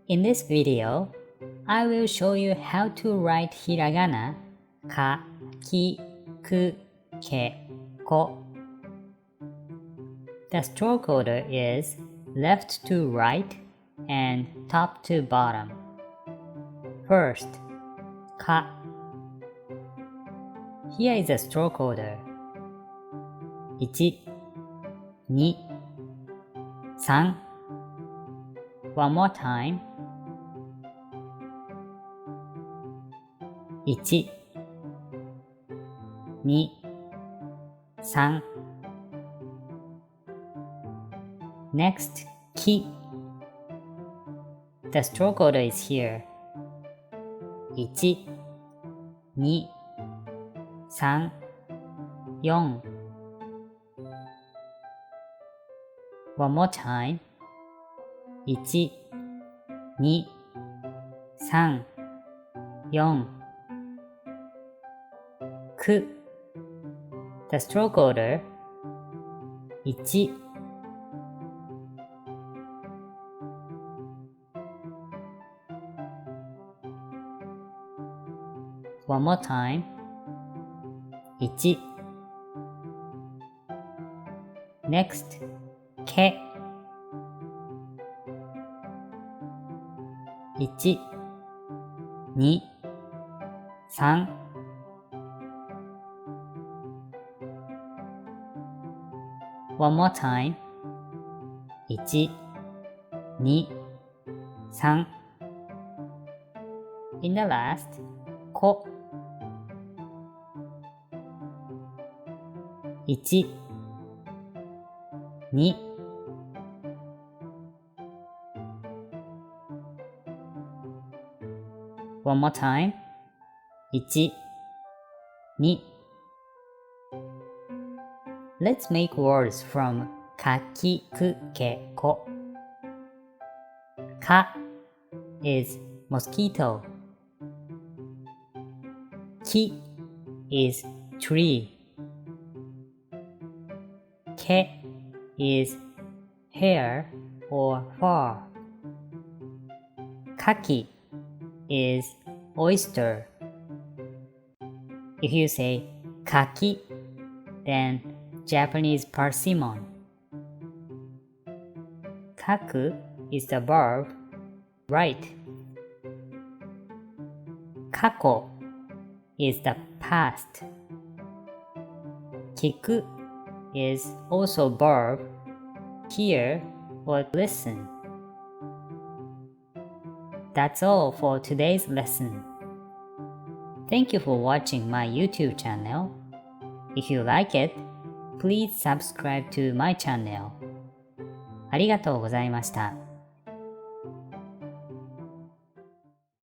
In this video, I will show you how to write hiragana, ka, ki, ku, ke, ko. The stroke order is left to right and top to bottom. First, ka. Here is a stroke order. 1, 2, 3. One more time. 1, 2, 3. Next, ki. The stroke order is here. 1, 2, 3, 4. One more time. 1, 2, 3, 4. Ku. The stroke order. 1. One more time. 1. Next, ke. 1, 2, 3. One more time. 1, 2, 3. In the last, ko. 1, 2. One more time. 1, 2. Let's make words from ka, ki, ku, ke, ko. Ka is mosquito. Ki is tree. Ke is hair or fur. Kaki is oyster. If you say kaki, then Japanese persimmon. Kaku is the verb write. Kako is the past. Kiku is also verb hear or listen. That's all for today's lesson. Thank you for watching my YouTube channel. If you like it, please subscribe to my channel. ありがとうございました。